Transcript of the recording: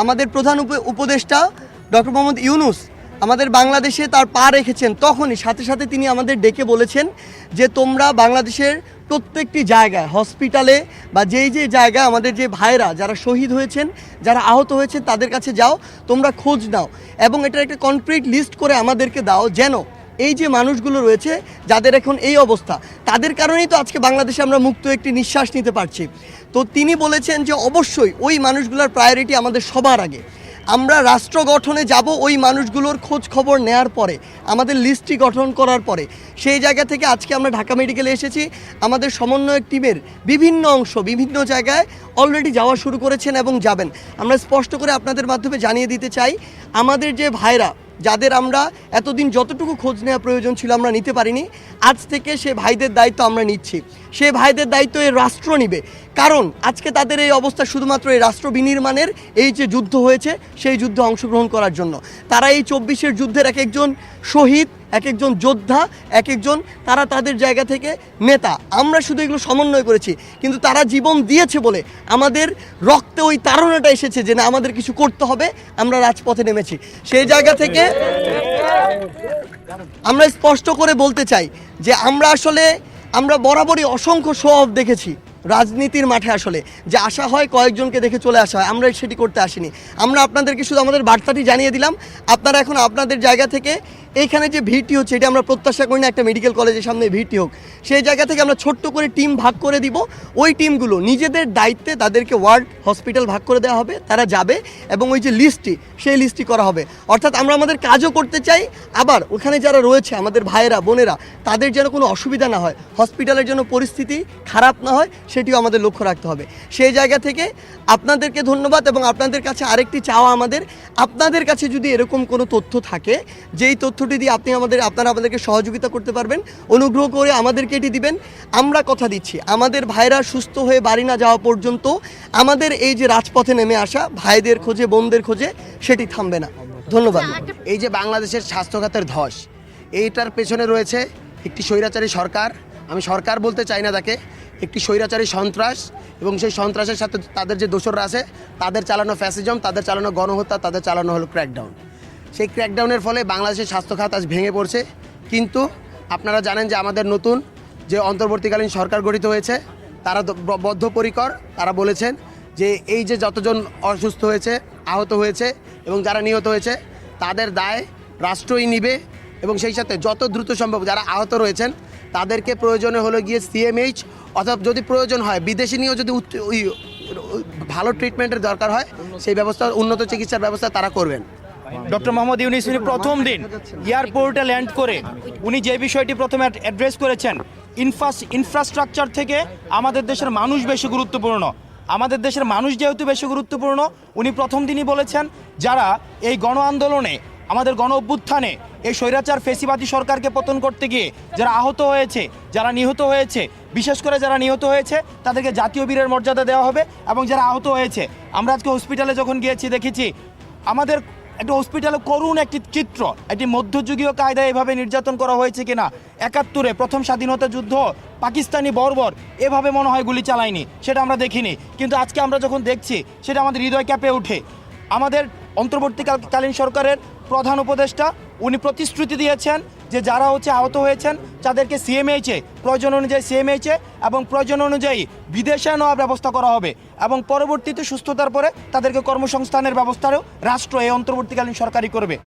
আমাদের প্রধান উপদেষ্টা ডক্টর মোহাম্মদ ইউনূস আমাদের বাংলাদেশে তার পা রেখেছেন, তখনই সাথে সাথে তিনি আমাদের ডেকে বলেছেন যে তোমরা বাংলাদেশের প্রত্যেকটি জায়গায়, হসপিটালে বা যেই যে জায়গায় আমাদের যে ভাইরা যারা শহীদ হয়েছেন, যারা আহত হয়েছেন, তাদের কাছে যাও, তোমরা খোঁজ নাও এবং এটার একটা কনক্রিট লিস্ট করে আমাদেরকে দাও, যেন এই যে মানুষগুলো রয়েছে যাদের এখন এই অবস্থা, তাদের কারণেই তো আজকে বাংলাদেশে আমরা মুক্ত একটি নিঃশ্বাস নিতে পারছি। তো তিনি বলেছেন যে অবশ্যই ওই মানুষগুলোর প্রায়োরিটি আমাদের সবার আগে। আমরা রাষ্ট্র গঠনে যাব ওই মানুষগুলোর খোঁজ খবর নেওয়ার পরে, আমাদের লিস্টটি গঠন করার পরে। সেই জায়গা থেকে আজকে আমরা ঢাকা মেডিকেলে এসেছি। আমাদের সমন্বয়ক টিমের বিভিন্ন অংশ বিভিন্ন জায়গায় অলরেডি যাওয়া শুরু করেছেন এবং যাবেন। আমরা স্পষ্ট করে আপনাদের মাধ্যমে জানিয়ে দিতে চাই, আমাদের যে ভাইরা যাদের আমরা এতদিন যতটুকু খোঁজ নেওয়া প্রয়োজন ছিল আমরা নিতে পারিনি, আজ থেকে সে ভাইদের দায়িত্ব আমরা নিচ্ছি। সে ভাইদের দায়িত্ব এই রাষ্ট্র নিবে, কারণ আজকে তাদের এই অবস্থা শুধুমাত্র এই রাষ্ট্র বিনির্মাণের এই যে যুদ্ধ হয়েছে সেই যুদ্ধে অংশগ্রহণ করার জন্য। তারা এই 24-এর যুদ্ধের এক একজন শহীদ, এক একজন যোদ্ধা, এক একজন তারা তাদের জায়গা থেকে নেতা। আমরা শুধু এগুলো সমন্বয় করেছি, কিন্তু তারা জীবন দিয়েছে বলে আমাদের রক্তে ওই তাড়নাটা এসেছে যে না, আমাদের কিছু করতে হবে, আমরা রাজপথে নেমেছি। সেই জায়গা থেকে আমরা স্পষ্ট করে বলতে চাই যে আমরা বরাবরই অসংখ্য শো অফ দেখেছি রাজনীতির মাঠে, আসলে যে আশা হয় কয়েকজনকে দেখে চলে আসা হয়, আমরা সেটি করতে আসিনি। আমরা আপনাদেরকে শুধু আমাদের বার্তাটি জানিয়ে দিলাম। আপনারা এখন আপনাদের জায়গা থেকে এইখানে যে ভিড়টি হচ্ছে, এটা আমরা প্রত্যাশা করি না একটা মেডিকেল কলেজের সামনে ভিড়টি হোক। সেই জায়গা থেকে আমরা ছোট্ট করে টিম ভাগ করে দিব। ওই টিমগুলো নিজেদের দায়িত্বে তাদেরকে ওয়ার্ড হসপিটাল ভাগ করে দেওয়া হবে, তারা যাবে এবং ওই যে লিস্টটি, সেই লিস্টটি করা হবে। অর্থাৎ আমরা আমাদের কাজও করতে চাই, আবার ওখানে যারা রয়েছে আমাদের ভাইয়েরা বোনেরা, তাদের যেন কোনো অসুবিধা না হয়, হসপিটালের জন্য পরিস্থিতি খারাপ না হয়, সেটিও আমাদের লক্ষ্য রাখতে হবে। সেই জায়গা থেকে আপনাদেরকে ধন্যবাদ এবং আপনাদের কাছে আরেকটি চাওয়া আমাদের, আপনাদের কাছে যদি এরকম কোনো তথ্য থাকে, যেই তথ্যটি দিয়ে আপনারা আমাদেরকে সহযোগিতা করতে পারবেন, অনুগ্রহ করে আমাদেরকে এটি দিবেন। আমরা কথা দিচ্ছি, আমাদের ভাইরা সুস্থ হয়ে বাড়ি না যাওয়া পর্যন্ত আমাদের এই যে রাজপথে নেমে আসা ভাইদের খোঁজে, বোনদের খোঁজে, সেটি থামবে না। ধন্যবাদ। এই যে বাংলাদেশের স্বাস্থ্য খাতের ধস, এইটার পেছনে রয়েছে একটি স্বৈরাচারী সরকার। আমি সরকার বলতে চাই না তাকে, একটি স্বৈরাচারী সন্ত্রাস, এবং সেই সন্ত্রাসের সাথে তাদের যে দোসররা আছে, তাদের চালানো ফ্যাসিজম, তাদের চালানো গণহত্যা, তাদের চালানো হলো ক্র্যাকডাউন। সেই ক্র্যাকডাউনের ফলে বাংলাদেশের স্বাস্থ্য খাত আজ ভেঙে পড়ছে। কিন্তু আপনারা জানেন যে আমাদের নতুন যে অন্তর্বর্তীকালীন সরকার গঠিত হয়েছে, তারা বদ্ধপরিকর। তারা বলেছেন যে এই যে যতজন অসুস্থ হয়েছে, আহত হয়েছে এবং যারা নিহত হয়েছে, তাদের দায় রাষ্ট্রই নিবে, এবং সেই সাথে যত দ্রুত সম্ভব যারা আহত রয়েছেন তাদেরকে প্রয়োজনে হলো গিয়ে সিএমএইচ অথবা যদি প্রয়োজন হয় বিদেশি নিয়েও যদি ভালো ট্রিটমেন্টের দরকার হয়, সেই ব্যবস্থা, উন্নত চিকিৎসার ব্যবস্থা তারা করবেন। ডক্টর মোহাম্মদ ইউনূস প্রথম দিন এয়ারপোর্টে ল্যান্ড করে উনি যে বিষয়টি প্রথমে অ্যাড্রেস করেছেন, ইনফ্রাস্ট্রাকচার থেকে আমাদের দেশের মানুষ বেশি গুরুত্বপূর্ণ। আমাদের দেশের মানুষ যেহেতু বেশি গুরুত্বপূর্ণ, উনি প্রথম দিনই বলেছেন যারা এই গণ আন্দোলনে, আমাদের গণ অভ্যুত্থানে এই স্বৈরাচার ফেসিবাদী সরকারকে পতন করতে গিয়ে যারা আহত হয়েছে, যারা নিহত হয়েছে, বিশেষ করে যারা নিহত হয়েছে তাদেরকে জাতীয় বীরের মর্যাদা দেওয়া হবে। এবং যারা আহত হয়েছে, আমরা আজকে হসপিটালে যখন গিয়েছি দেখেছি আমাদের একটা হসপিটালে করুণ একটি চিত্র, একটি মধ্যযুগীয় কায়দায় এভাবে নির্যাতন করা হয়েছে কিনা। ৭১-এ প্রথম স্বাধীনতা যুদ্ধ পাকিস্তানি বর্বর এভাবে মনে হয় গুলি চালায়নি, সেটা আমরা দেখিনি। কিন্তু আজকে আমরা যখন দেখছি সেটা আমাদের হৃদয় কেঁপে ওঠে। আমাদের অন্তর্বর্তীকালীন সরকারের প্রধান উপদেষ্টা উনি প্রতিশ্রুতি দিয়েছেন যে যারা আহত হয়েছেন তাদেরকে সিএমএইচে, প্রয়োজন অনুযায়ী সিএমএইচে এবং প্রয়োজন অনুযায়ী বিদেশে নেওয়ার ব্যবস্থা করা হবে, এবং পরবর্তীতে সুস্থতার পরে তাদেরকে কর্মসংস্থানের ব্যবস্থাও রাষ্ট্র এই অন্তর্বর্তীকালীন সরকারই করবে।